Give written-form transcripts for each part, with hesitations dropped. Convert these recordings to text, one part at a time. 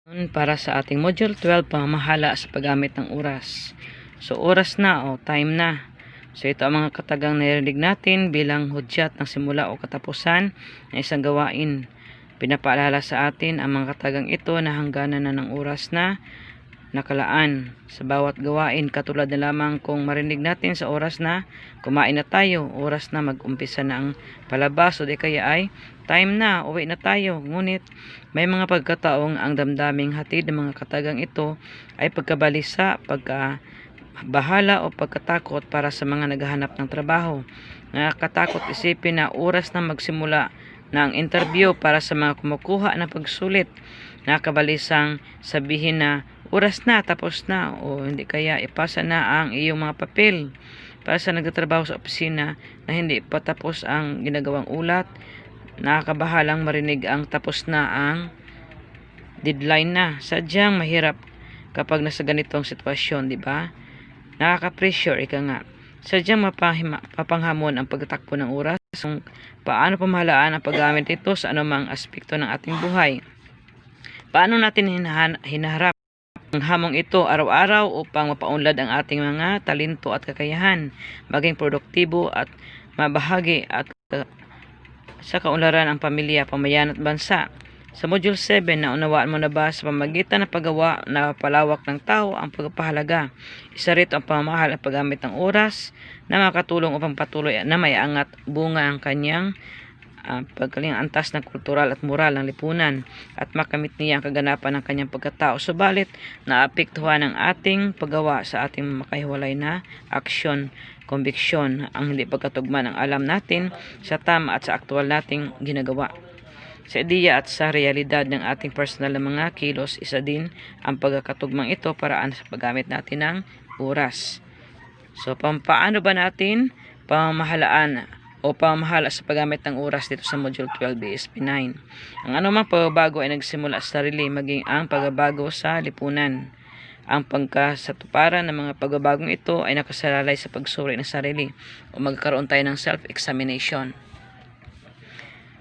Para sa ating Module 12, pamamahala sa paggamit ng oras. So, oras na o time na. So, ito ang mga katagang narinig natin bilang hudyat ng simula o katapusan ng isang gawain. Pinapaalala sa atin ang mga katagang ito na hangganan na ng oras na nakalaan sa bawat gawain, katulad na lamang kung marinig natin sa oras na kumain na tayo, oras na mag-umpisa na ang palabas, o di kaya ay time na, uwi na tayo. Ngunit may mga pagkataong ang damdaming hatid ng mga katagang ito ay pagkabalisa, pagkabahala o pagkatakot para sa mga naghahanap ng trabaho. Nakakatakot isipin na oras na magsimula na ang interview para sa mga kumukuha ng pagsulit. Nakakabalisang sabihin na oras na, tapos na, o hindi kaya ipasa na ang iyong mga papel para sa nagtatrabaho sa opisina na hindi pa tapos ang ginagawang ulat. Nakakabahalang marinig ang tapos na ang deadline na. Sadyang mahirap kapag nasa ganitong sitwasyon, di ba? Nakaka-pressure, ika nga. Sadyang mapanghamon ang pagtakbo ng oras kung paano pamahalaan ang paggamit ito sa anumang aspekto ng ating buhay. Paano natin hinaharap ang hamong ito araw-araw upang mapaunlad ang ating mga talento at kakayahan, maging produktibo at mabahagi at sa kaunlaran ang pamilya, pamayanan at bansa. Sa Module 7, naunawaan mo na ba sa pamagitan ng paggawa na palawak ng tao ang pagpapahalaga? Isa rito ang pamamahal at paggamit ng oras na makatulong upang patuloy na may angat bunga ang kanyang pagkaling antas ng kultural at moral ng lipunan at makamit niya ang kaganapan ng kanyang pagkatao. Subalit, naapektuhan ang ating paggawa sa ating makahiwalay na aksyon, konbiksyon, ang hindi pagkatugma ng alam natin sa tama at sa aktual nating ginagawa. Sa ideya at sa realidad ng ating personal na mga kilos, isa din ang pagkakatugmang ito paraan sa paggamit natin ng oras. So, paano ba natin pamamahalaan o pamamahala sa paggamit ng oras dito sa Module 12 BSP 9? Ang anumang pagbabago ay nagsimula sa sarili, maging ang pagbabago sa lipunan. Ang pagkasatuparan ng mga pagbabagong ito ay nakasalalay sa pagsuri ng sarili o magkaroon tayo ng self-examination.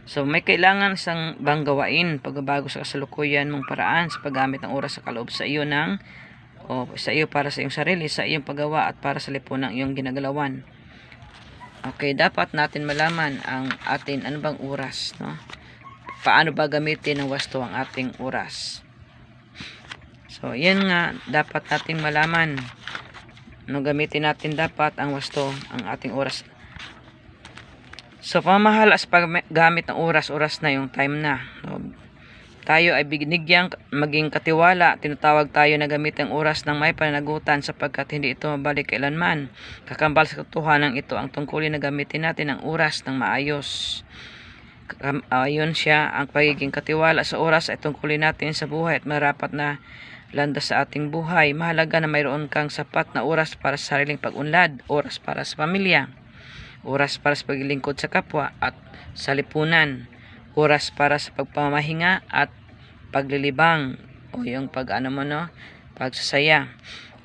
So, may kailangan isang bang gawain, pagbabago sa kasalukuyan mong paraan sa paggamit ng oras sa kaloob sa iyo sa iyo para sa iyong sarili, sa iyong paggawa at para sa lipunang iyong ginagalawan. Okay, dapat natin malaman ang atin ano bang oras, no? Paano ba gamitin ng wasto ang ating oras? So, yan nga dapat nating malaman. No, gamitin natin dapat ang wasto ang ating oras. So, pamamahala sa paggamit ng oras na yung time na. No? Tayo ay binigyang maging katiwala, tinatawag tayo na gamit ang oras ng may pananagutan sapagkat hindi ito mabalik kailanman. Kakambal sa katotohanan ito ang tungkulin na gamitin natin ang oras ng maayos. Ayon siya, ang pagiging katiwala sa oras ay tungkulin natin sa buhay at marapat na landas sa ating buhay. Mahalaga na mayroon kang sapat na oras para sa sariling pag-unlad, oras para sa pamilya, oras para sa paglilingkod sa kapwa at sa lipunan, oras para sa pagpamahinga at paglilibang o yung pagsasaya,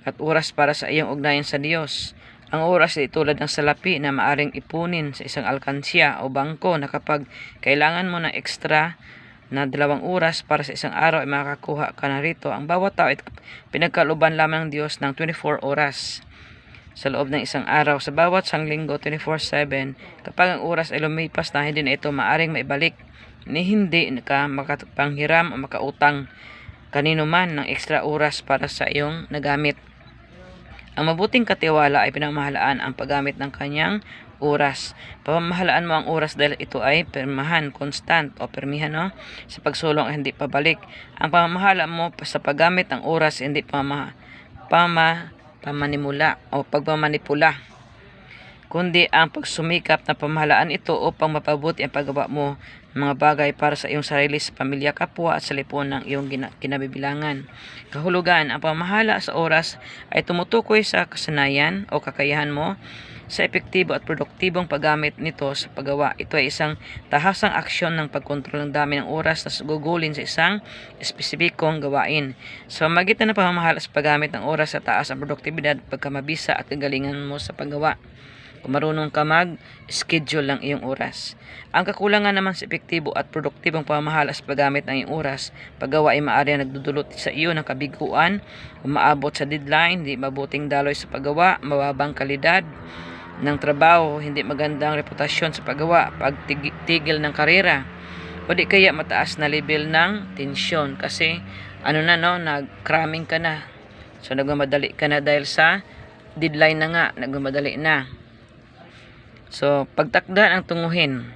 at oras para sa iyong ugnayan sa Diyos. Ang oras ay tulad ng salapi na maaring ipunin sa isang alkansya o bangko na kapag kailangan mo ng ekstra na 2 oras para sa isang araw ay makakakuha ka na rito. Ang bawat tao ay pinagkalooban lamang ng Diyos ng 24 oras sa loob ng isang araw. Sa bawat sanglinggo 24/7, kapag ang oras ay lumipas na, hindi na ito maaring maibalik, ni hindi ka makapanghiram o makautang kanino man ng ekstra oras para sa iyong nagamit. Ang mabuting katiwala ay pinamahalaan ang paggamit ng kanyang oras. Pamamahalaan mo ang oras dahil ito ay permahan, constant o permihan, no? Sa pagsulong ay hindi pabalik. Ang pamamahala mo sa paggamit ng oras hindi pamanimula o pagmamanipula, kundi ang pagsumikap na pamahalaan ito upang mapabuti ang paggawa mo ng mga bagay para sa iyong sarili, sa pamilya, kapwa at sa lipunan ng iyong kinabibilangan. Kahulugan, ang pamahala sa oras ay tumutukoy sa kasanayan o kakayahan mo sa epektibo at produktibong paggamit nito sa paggawa. Ito ay isang tahasang aksyon ng pagkontrol ng dami ng oras na gugulin sa isang espesipikong gawain. Sa pamamagitan ng pamamahala sa paggamit ng oras, sa taas ang produktibidad, pagkamabisa at kagalingan mo sa paggawa. Kung marunong ka mag-schedule ng iyong oras. Ang kakulangan naman sa epektibo at produktibong pamamahala sa paggamit ng iyong oras, paggawa ay maaari na nagdudulot sa iyo ng kabiguan, umaabot sa deadline, hindi mabuting daloy sa paggawa, mababang kalidad ng trabaho, hindi magandang reputasyon sa paggawa, pagtigil ng karera, o di kaya mataas na level ng tensyon kasi nag-cramming ka na. So nagmamadali ka na dahil sa deadline na nga, nagmamadali na. So pagtakda ng tunguhin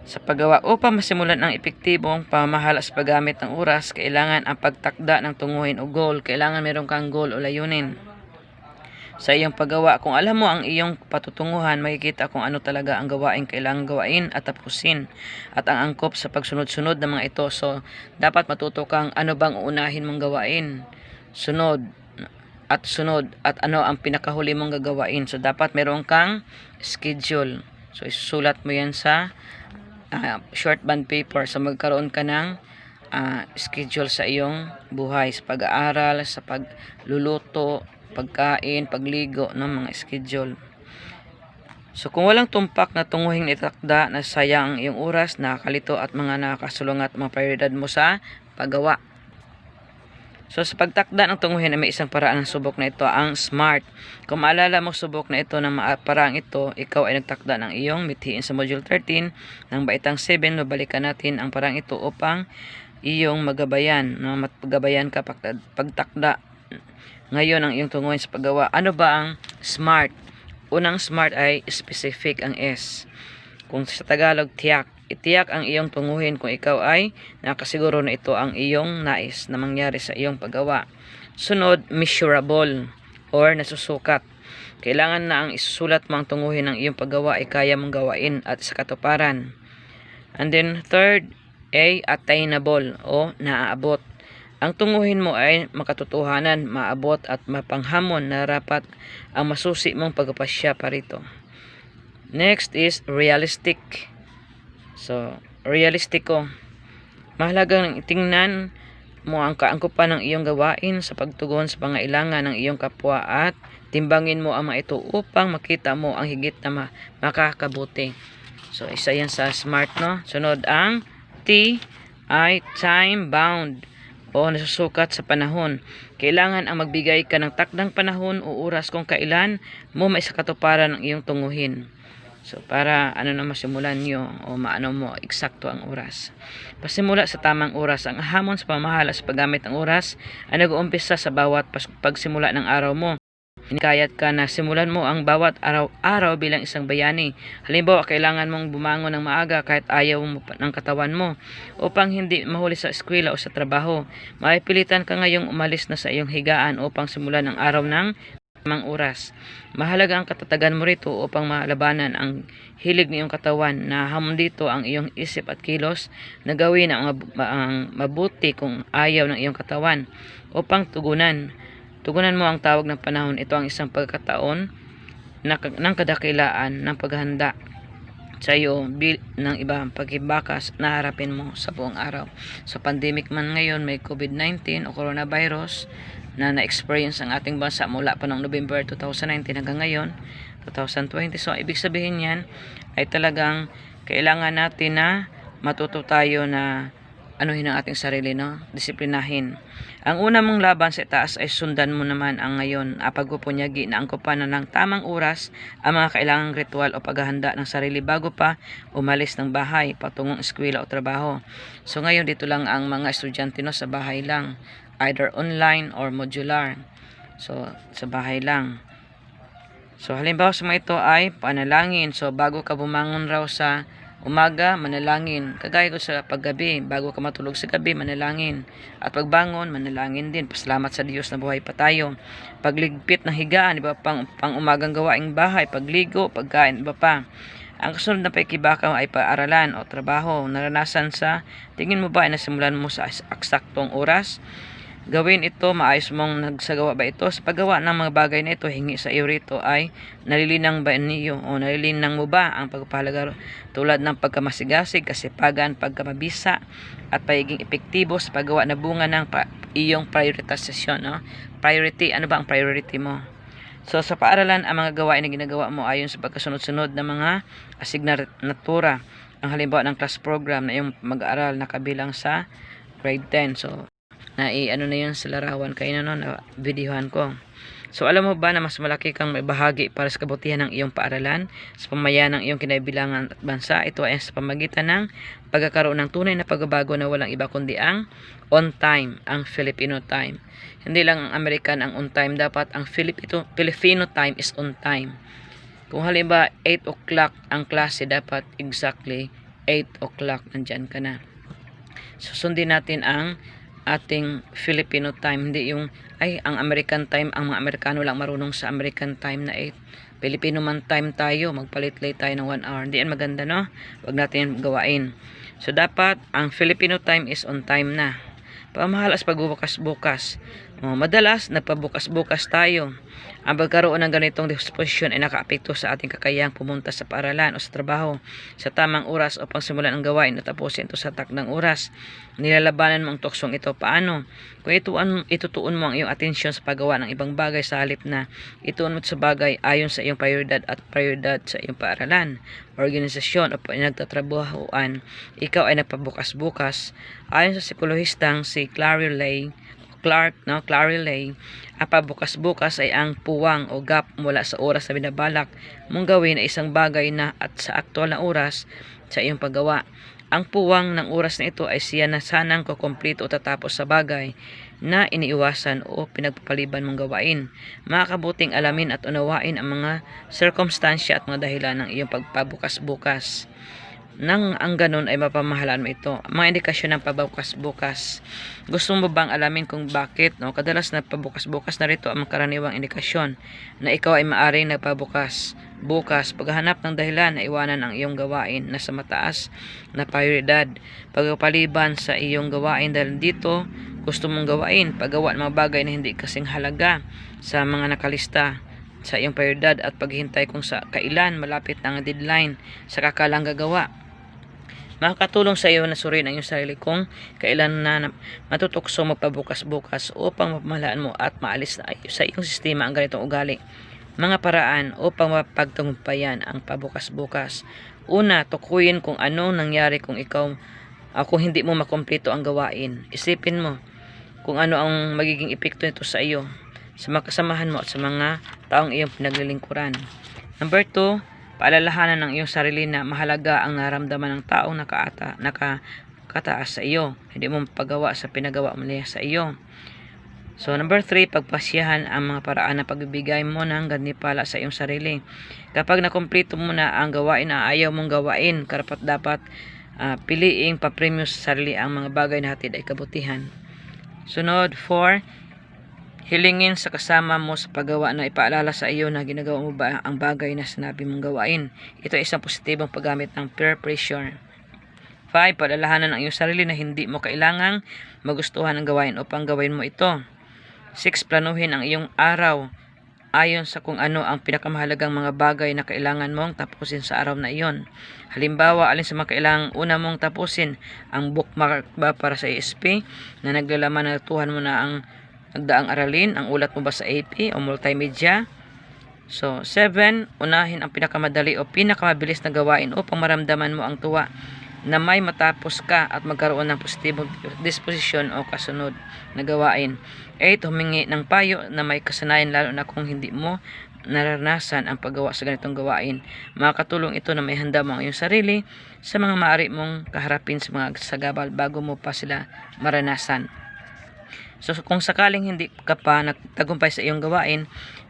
sa paggawa. Upang masimulan ang epektibong pamamahala sa paggamit ng oras, kailangan ang pagtakda ng tunguhin o goal. Kailangan meron kang goal o layunin sa iyong paggawa. Kung alam mo ang iyong patutunguhan, makikita kung ano talaga ang gawain kailangan gawain at tapusin at ang angkop sa pagsunod-sunod ng mga ito. So dapat matuto kang ano bang uunahin mong gawain, sunod at ano ang pinakahuli mong gagawain. So dapat meron kang schedule. So isusulat mo yan sa short bond paper. So magkaroon ka ng schedule sa iyong buhay, sa pag-aaral, sa pagluluto, pagkain, pagligo, mga schedule. So kung walang tumpak na tunguhin itakda, na sayang ang iyong oras, nakakalito at mga nakasulungat mga prioridad mo sa paggawa. So sa pagtakda ng tunguhin ay may isang paraan ng subok na ito, ang SMART. Kung maalala mo subok na ito ng paraang ito, ikaw ay nagtakda ng iyong mithiin sa Module 13 ng Baitang 7. Babalikan natin ang paraang ito upang iyong magabayan. Magabayan ka pagtakda ngayon ang iyong tunguhin sa paggawa. Ano ba ang SMART? Unang SMART ay specific, ang S. Kung sa Tagalog, tiyak. Itiyak ang iyong tunguhin kung ikaw ay nakasiguro na ito ang iyong nais na mangyari sa iyong paggawa. Sunod, measurable or nasusukat. Kailangan na ang isusulat mo ang tunguhin ng iyong paggawa ay kaya mong gawain at sa katuparan. And then third, A, attainable o naaabot. Ang tunguhin mo ay makatotohanan, maabot at mapanghamon na rapat ang masusi mong pagpasya parito. Next is realistic. So, realistiko. Mahalagang tingnan mo ang kaangkupan ng iyong gawain sa pagtugon sa pangailangan ng iyong kapwa at timbangin mo ang mga ito upang makita mo ang higit na makakabuti. So, isa yan sa SMART, no? Sunod ang T ay time bound o nasusukat sa panahon. Kailangan ang magbigay ka ng takdang panahon o oras kung kailan mo maisakatuparan ang iyong tunguhin. So, para masimulan nyo o maano mo, eksakto ang oras. Pasimula sa tamang oras. Ang hamon sa pamahala sa paggamit ng oras ay nag-uumpisa sa bawat pagsimula ng araw mo. Hinikayat ka na simulan mo ang bawat araw-araw bilang isang bayani. Halimbawa, kailangan mong bumangon ng maaga kahit ayaw mo ng katawan mo upang hindi mahuli sa eskwela o sa trabaho. Maipilitan ka ngayong umalis na sa iyong higaan upang simulan ang araw ng tamang oras. Mahalaga ang katatagan mo rito upang malabanan ang hilig ng iyong katawan. Na hamon dito ang iyong isip at kilos na gawin ang mabuti kung ayaw ng iyong katawan upang tugunan mo ang tawag ng panahon. Ito ang isang pagkakataon ng kadakilaan ng paghanda sa iyo ng ibang paghibakas na harapin mo sa buong araw. So pandemic man ngayon, may COVID-19 o coronavirus na na-experience ang ating bansa mula pa noong November 2019 hanggang ngayon 2020. So ibig sabihin yan ay talagang kailangan natin na matuto tayo na anuhin ang ating sarili, no? Disiplinahin. Ang una mong laban sa itaas ay sundan mo naman ang ngayon. Pagpupunyagi na angkupan na ng tamang oras ang mga kailangang ritual o paghahanda ng sarili bago pa umalis ng bahay, patungong eskwela o trabaho. So ngayon dito lang ang mga estudyante, no, sa bahay lang. Either online or modular. So sa bahay lang. So halimbawa sa mga ito ay panalangin. So bago ka bumangon raw sa umaga, manalangin. Kagaya ko sa paggabi, bago ka matulog sa gabi, manalangin. At pagbangon, manalangin din. Pasalamat sa Diyos na buhay pa tayo. Pagligpit ng higaan, iba pang umagang gawaing bahay, pagligo, pagkain, iba pa. Ang kasunod na paikibaka ay paaralan o trabaho. Naranasan sa, tingin mo ba ay nasimulan mo sa eksaktong oras? Gawin ito, maayos mong nagsagawa ba ito? Sa paggawa ng mga bagay na ito, hingi sa iyo rito ay nalilinang ba niyo o nalilinang mo ba ang pagpapahalaga tulad ng pagkamasigasig, kasipagan, pagkamabisa at pagiging epektibo sa paggawa na bunga ng iyong prioritasyon, no? Priority, ano ba ang priority mo? So sa paaralan, ang mga gawain na ginagawa mo ayon sa pagkasunod-sunod ng mga asignatura. Ang halimbawa ng class program na yung mag-aaral na kabilang sa grade 10. So na ano na yun sa larawan kayo na videohan ko. So alam mo ba na mas malaki kang may bahagi para sa kabutihan ng iyong paaralan sa pamayanan ng iyong kinaibilangan at bansa? Ito ay sa pamagitan ng pagkakaroon ng tunay na pagbabago na walang iba kundi ang on time, ang Filipino time. Hindi lang ang American ang on time, dapat ang Filipino time is on time. Kung halimbawa 8 o'clock ang klase, dapat exactly 8 o'clock nandyan ka na. Susundin natin ang ating Filipino time, hindi yung ang American time, ang mga Amerikano lang marunong sa American time na 8. Filipino man time tayo, magpalit-late tayo ng 1 hour. Hindi yan maganda, no? Huwag natin gawain. So dapat ang Filipino time is on time na. Pamahalas pagbubukas-bukas. Madalas nagpabukas-bukas tayo. Ang pagkaroon ng ganitong disposisyon ay nakaapekto sa ating kakayahang pumunta sa paaralan o sa trabaho sa tamang oras upang simulan ang gawain at tapusin ito sa takdang oras. Nilalabanan mo ang tuksong ito. Paano? Kung itutuon mo ang iyong atensyon sa paggawa ng ibang bagay sa halip na ituon mo sa bagay ayon sa iyong prioridad sa iyong paaralan, organisasyon o pinagtatrabahuan, ikaw ay napabukas-bukas. Ayon sa psikologistang si Clary Lay, ang pabukas-bukas ay ang puwang o gap mula sa oras na binabalak mong gawin ay isang bagay na at sa aktual na oras sa iyong paggawa. Ang puwang ng oras na ito ay siya na sanang kukumpleto o tatapos sa bagay na iniiwasan o pinagpapaliban mong gawain. Makakabuting alamin at unawain ang mga sirkumstansya at mga dahilan ng iyong pagpabukas-bukas. Nang ang ganun ay mapamahalaan mo ito. Mga indikasyon ng pabukas-bukas. Gusto mo bang alamin kung bakit? Kadalas na pabukas-bukas na rito ang karaniwang indikasyon na ikaw ay maaring nagpabukas-bukas. Paghahanap ng dahilan na iwanan ang iyong gawain na sa mataas na prioridad. Pagpapaliban sa iyong gawain dahil dito gusto mong gawain. Paggawa ng mga bagay na hindi kasing halaga sa mga nakalista sa iyong prioridad at paghihintay kung sa kailan malapit na ang deadline sa kakalang gagawa. Makakatulong sa iyo na suriin ang iyong sarili kung kailan na matutukso magpabukas-bukas upang mapamahalaan mo at maalis na sa iyong sistema ang ganitong ugali. Mga paraan upang mapagtagumpayan ang pabukas-bukas. Una, tukuyin kung anong nangyari kung hindi mo makumpleto ang gawain. Isipin mo kung ano ang magiging epekto nito sa iyo, sa mga kasamahan mo at sa mga taong iyong pinaglilingkuran. Number 2, paalalahanan ng iyong sarili na mahalaga ang naramdaman ng taong nakataas sa iyo. Hindi mo mapagawa sa pinagawa mo niya sa iyo. So number 3, pagpasyahan ang mga paraan na pagbibigay mo ng ganipala sa iyong sarili. Kapag nakumpleto mo na ang gawain na ayaw mong gawain, karapat-dapat piliing papremyo sa sarili ang mga bagay na hatid ay kabutihan. Sunod, 4, hilingin sa kasama mo sa paggawa na ipaalala sa iyo na ginagawa mo ba ang bagay na sinabi mong gawain. Ito ay isang positibong paggamit ng peer pressure. 5, paalalahanan ang iyong sarili na hindi mo kailangang magustuhan ang gawain upang gawin mo ito. 6, planuhin ang iyong araw ayon sa kung ano ang pinakamahalagang mga bagay na kailangan mong tapusin sa araw na iyon. Halimbawa, alin sa mga kailangang una mong tapusin, ang bookmark ba para sa ESP na naglalaman na natuhan mo na ang nagdaang aralin, ang ulat mo ba sa AP o multimedia. So 7, unahin ang pinakamadali o pinakamabilis na gawain upang maramdaman mo ang tuwa na may matapos ka at magkaroon ng positibong disposisyon o kasunod na gawain. 8, humingi ng payo na may kasanayan lalo na kung hindi mo naranasan ang paggawa sa ganitong gawain. Makakatulong ito na may handa mo ang iyong sarili sa mga maaari mong kaharapin sa mga sagabal bago mo pa sila maranasan. So kung sakaling hindi ka pa nagtagumpay sa iyong gawain,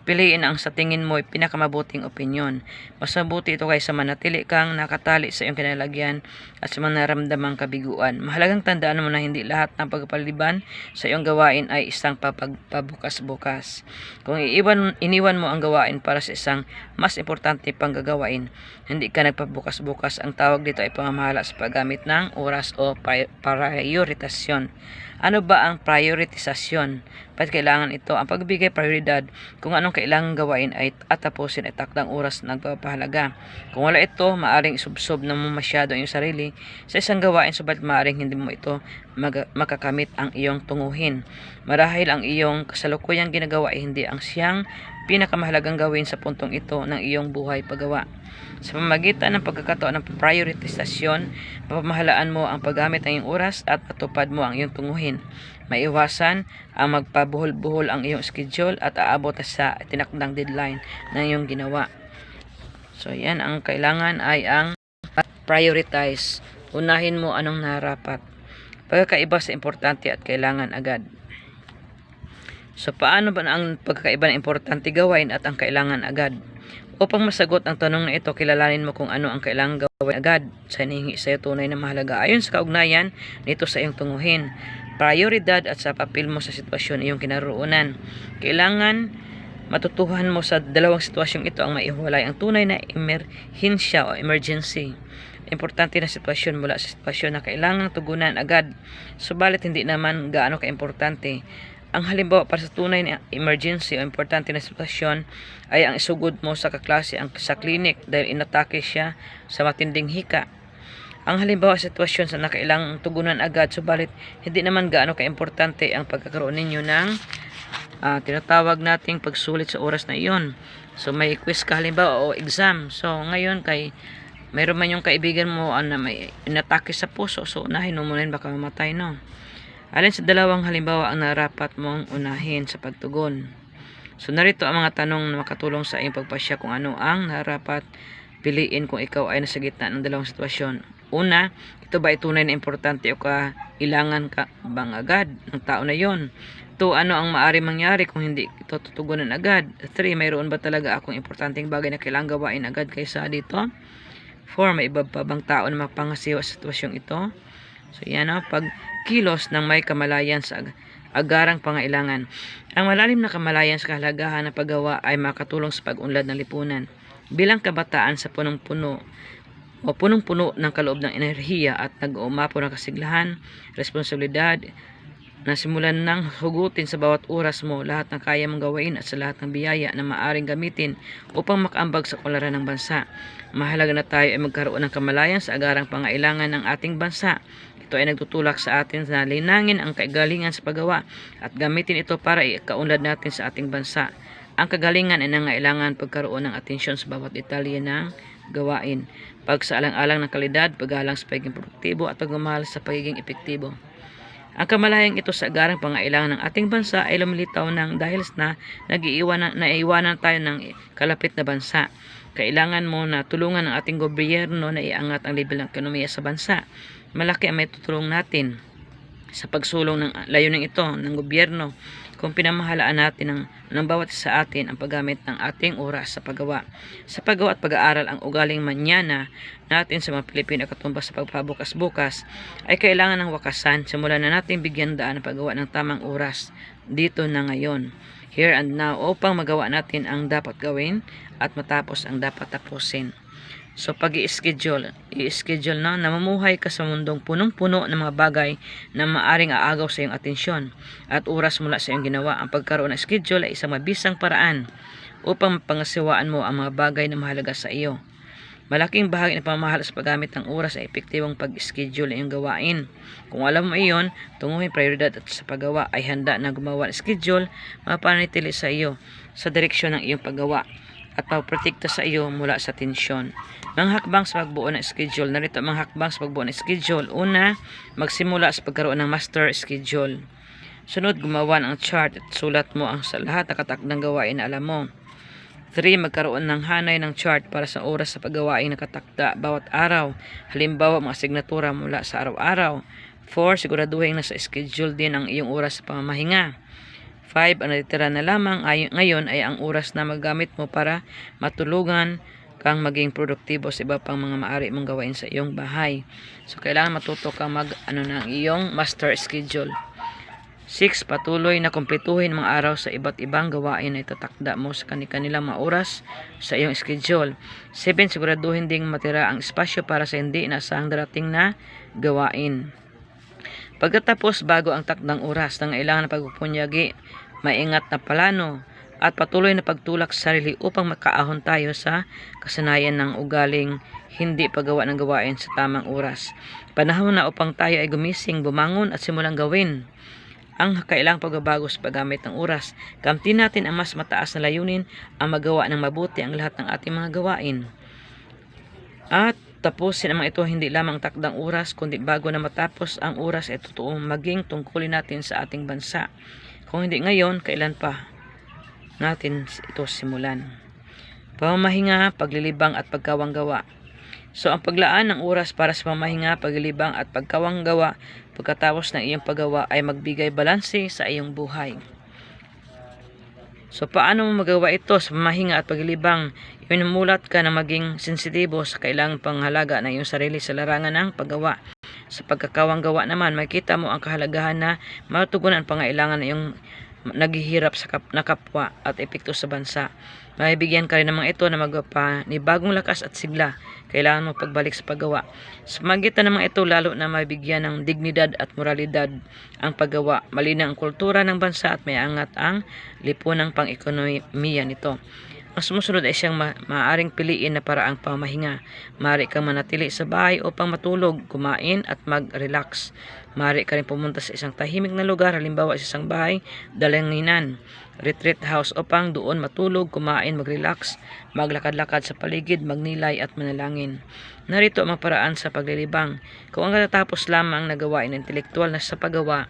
piliin ang sa tingin mo ay pinakamabuting opinyon. Mas mabuti ito kaysa manatili kang nakatali sa iyong kinalagyan at sa mga naramdamang kabiguan. Mahalagang tandaan mo na hindi lahat ng pagpaliban sa iyong gawain ay isang pabukas-bukas. Kung iniwan mo ang gawain para sa isang mas importante pang gagawain, hindi ka nagpabukas-bukas. Ang tawag dito ay pamamahala sa paggamit ng oras o prioritasyon. Ano ba ang prioritizasyon? Bakit kailangan ito? Ang pagbigay prioridad kung anong kailangang gawain ay at tapusin ay takdang oras na nagpapahalaga. Kung wala ito, maaring isubsob na mo masyado ang iyong sarili sa isang gawain, subalit maaring hindi mo ito makakamit ang iyong tunguhin. Marahil ang iyong kasalukuyang ginagawa ay hindi ang siyang pinakamahalagang gawin sa puntong ito ng iyong buhay paggawa. Sa pamamagitan ng pagkakataon ng prioritization, mapamahalaan mo ang paggamit ng iyong oras at matupad mo ang iyong tunguhin. Maiwasan ang magpabuhol-buhol ang iyong schedule at aabot sa tinakdang deadline ng iyong ginawa. So yan, ang kailangan ay ang prioritize. Unahin mo anong narapat. Pagkakaiba sa importante at kailangan agad. So paano ba ang pagkakaiba ng importante gawain at ang kailangan agad? Upang masagot ang tanong na ito, kilalanin mo kung ano ang kailangan gawin agad sa hinihingi sa iyo tunay na mahalaga ayon sa kaugnayan nito sa iyong tunguhin, prioridad at sa papel mo sa sitwasyon iyong kinaroonan. Kailangan matutuhan mo sa dalawang sitwasyong ito ang maihiwalay ang tunay na emerhensya o emergency. Importante na sitwasyon mula sa sitwasyon na kailangang tugunan agad, subalit hindi naman gaano kaimportante. Ang halimbawa para sa tunay na emergency o importante na sitwasyon ay ang isugod mo sa kaklase sa klinik dahil inatake siya sa matinding hika. Ang halimbawa sa sitwasyon sa nakailangang tugunan agad, subalit hindi naman gaano kaimportante ang pagkakaroon ninyo ng tinatawag nating pagsulit sa oras na iyon. So may quiz ka halimbawa o exam. So ngayon mayroon man yung kaibigan mo na may inatake sa puso, so unahin mo muna yun, baka mamatay, no? Alin sa dalawang halimbawa ang narapat mong unahin sa pagtugon? So narito ang mga tanong na makatulong sa iyong pagpasya kung ano ang narapat piliin kung ikaw ay nasa gitna ng dalawang sitwasyon. Una, ito ba ay tunay na importante o kailangan ka bang agad ng tao na yon? 2, ano ang maaari mangyari kung hindi ito tutugunan agad? 3, mayroon ba talaga akong importanteng bagay na kailangan gawain agad kaysa dito? 4, may iba pa bang tao na mapangasiwa sa sitwasyong ito? So yan o, pagkilos ng may kamalayan sa agarang pangailangan. Ang malalim na kamalayan sa kahalagahan ng paggawa ay makatulong sa pag-unlad ng lipunan. Bilang kabataan sa punong-puno ng kaloob ng enerhiya at nag-uumapo ng kasiglahan, responsibilidad, na simulan ng hugutin sa bawat oras mo lahat ng kaya mong gawain at sa lahat ng biyaya na maaring gamitin upang makaambag sa kularan ng bansa. Mahalaga na tayo ay magkaroon ng kamalayan sa agarang pangailangan ng ating bansa. Ito ay nagtutulak sa atin na linangin ang kagalingan sa paggawa at gamitin ito para ikaunlad natin sa ating bansa. Ang kagalingan ay nangailangan pagkaroon ng atensyon sa bawat detalye ng gawain, pagsaalang-alang ng kalidad, paggalang sa pagiging produktibo at pagmamahal sa pagiging epektibo. Ang kamalayang ito sa agarang pangailangan ng ating bansa ay lumilitaw ng dahil na naiiwanan tayo ng kalapit na bansa. Kailangan mo na tulungan ng ating gobyerno na iangat ang level ng ekonomiya sa bansa. Malaki ang may tutulong natin sa pagsulong ng layunin ito ng gobyerno kung pinamahalaan natin ng bawat isa sa atin ang paggamit ng ating oras sa paggawa. Sa paggawa at pag-aaral ang ugaling manyana natin sa mga Pilipino katumbas sa pagpabukas-bukas ay kailangan ng wakasan. Simulan na natin bigyan daan ang paggawa ng tamang oras dito na ngayon, here and now, upang magawa natin ang dapat gawin at matapos ang dapat tapusin. So pag-i-schedule, na namumuhay ka sa mundong punong-puno ng mga bagay na maaring aagaw sa iyong atensyon at oras mula sa iyong ginawa. Ang pagkaroon ng schedule ay isang mabisang paraan upang pangasiwaan mo ang mga bagay na mahalaga sa iyo. Malaking bahagi ng pamamahal sa paggamit ng oras ay epektibong pag-schedule ng iyong gawain. Kung alam mo iyon, tunguhin prioridad at sa paggawa ay handa na gumawa ng schedule, mapanatili sa iyo sa direksyon ng iyong paggawa at pagprotekta sa iyo mula sa tensyon. Mga hakbang sa pagbuo ng schedule. Narito ang mga hakbang sa pagbuo ng schedule. Una, magsimula sa pagkaroon ng master schedule. Sunod, gumawa ng chart at sulat mo ang sa lahat na katakdang gawain na alam mo. 3. Magkaroon ng hanay ng chart para sa oras sa paggawain na katakda bawat araw. Halimbawa, mga signatura mula sa araw-araw. 4. Siguraduhin na sa schedule din ang iyong oras sa pamamahinga. 5. Ang natitira na lamang ngayon ay ang oras na magamit mo para matulungan kang maging produktibo sa iba pang mga maaari mong gawain sa iyong bahay. So, kailangan matuto kang ng iyong master schedule. 6. Patuloy na kumpletuhin mga araw sa iba't ibang gawain na itatakda mo sa kanilang mga oras sa iyong schedule. 7. Siguraduhin ding matira ang espasyo para sa hindi inaasahang darating na gawain. Pagkatapos, bago ang takdang oras, nangailangan na pagpupunyagi, maingat na plano at patuloy na pagtulak sa sarili upang makaahon tayo sa kasanayan ng ugaling hindi paggawa ng gawain sa tamang oras. Panahon na upang tayo ay gumising, bumangon at simulang gawin ang kailangang pagbabago sa paggamit ng oras. Kamtin natin ang mas mataas na layunin, ang magawa ng mabuti ang lahat ng ating mga gawain. At tapusin ang mga ito hindi lamang takdang oras, kundi bago na matapos ang oras ay totoo maging tungkulin natin sa ating bansa. Kung hindi ngayon, kailan pa natin ito simulan? Pamamahinga, paglilibang at pagkawanggawa. So, ang paglaan ng oras para sa pamamahinga, paglilibang at pagkawanggawa pagkatapos ng iyong paggawa ay magbigay balanse sa iyong buhay. So, paano mo magawa ito sa pamamahinga at paglilibang? Inumulat ka na maging sensitibo sa kailangang panghalaga ng iyong sarili sa larangan ng paggawa. Sa pagkakawanggawa naman, makita mo ang kahalagahan na matugunan ang pangailangan ng iyong naghihirap sa kapwa at epekto sa bansa. Mabibigyan ka rin ng mga ito na magpanibagong lakas at sigla. Kailangan mo pagbalik sa paggawa. Sa magitan ng mga ito, lalo na mabibigyan ng dignidad at moralidad ang paggawa. Malinaw ang kultura ng bansa at may angat ang lipunang pang-ekonomiya nito. Ang sumusunod ay siyang maaaring piliin na paraang pamahinga. Maaari kang manatili sa bahay upang matulog, kumain at mag-relax. Maaari ka rin pumunta sa isang tahimik na lugar, halimbawa sa isang bahay, dalanginan, retreat house upang doon matulog, kumain, mag-relax, maglakad-lakad sa paligid, magnilay at manalangin. Narito ang mga paraan sa paglilibang. Kung ang katatapos lamang na gawain na intelektual na sa paggawa,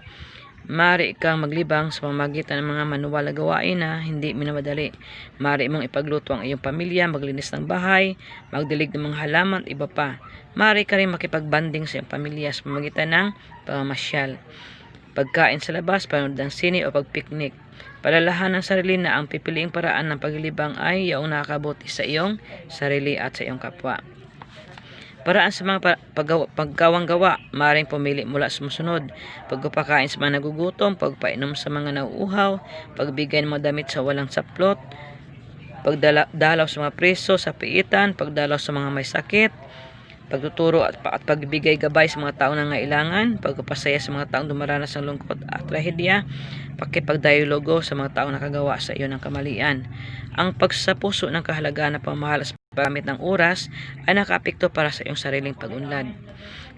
maaari kang maglibang sa pamamagitan ng mga manuwal na gawain na hindi minamadali. Maaari mong ipagluto ang iyong pamilya, maglinis ng bahay, magdilig ng mga halaman at iba pa. Maaari ka rin makipagbanding sa iyong pamilya sa pamamagitan ng pamamasyal, pagkain sa labas, panood ng sine o pagpiknik. Palalahan ng sarili na ang pipiliing paraan ng paglilibang ay iyong nakakabuti sa iyong sarili at sa iyong kapwa. Paraan sa mga pagkawanggawa, maaaring pumili mula sa sumusunod: pagpapakain sa mga nagugutom, pagpainom sa mga nauuhaw, pagbigay ng mga damit sa walang saplot, pagdalaw sa mga preso sa piitan, pagdalaw sa mga may sakit, pagtuturo at pagbibigay gabay sa mga taong nangailangan, pagpapasaya sa mga taong dumaranas ng lungkot at trahedya, pakipagdialogo sa mga taong nakagawa sa iyo ng kamalian. Ang pagsapuso ng kahalagaan ng pamamahala sa paggamit ng oras ay nakaapekto para sa iyong sariling pag-unlad,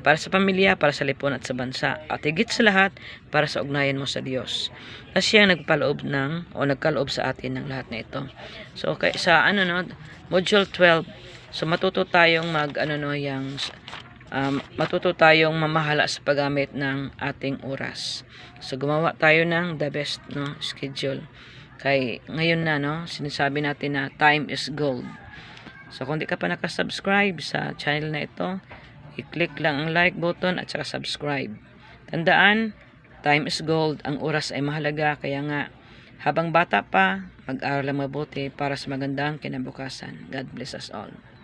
para sa pamilya, para sa lipunan at sa bansa, at higit sa lahat, para sa ugnayan mo sa Diyos, na siya nagkaloob sa atin ng lahat na ito. So, sa Module 12, so matuto tayong matuto tayong mamahala sa paggamit ng ating oras. So, gumawa tayo ng the best schedule. Kay ngayon na sinasabi natin na time is gold. So, kung di ka pa nakasubscribe sa channel na ito, i-click lang ang like button at saka subscribe. Tandaan, time is gold. Ang oras ay mahalaga. Kaya nga, habang bata pa, mag-aral lang mabuti para sa magandang kinabukasan. God bless us all.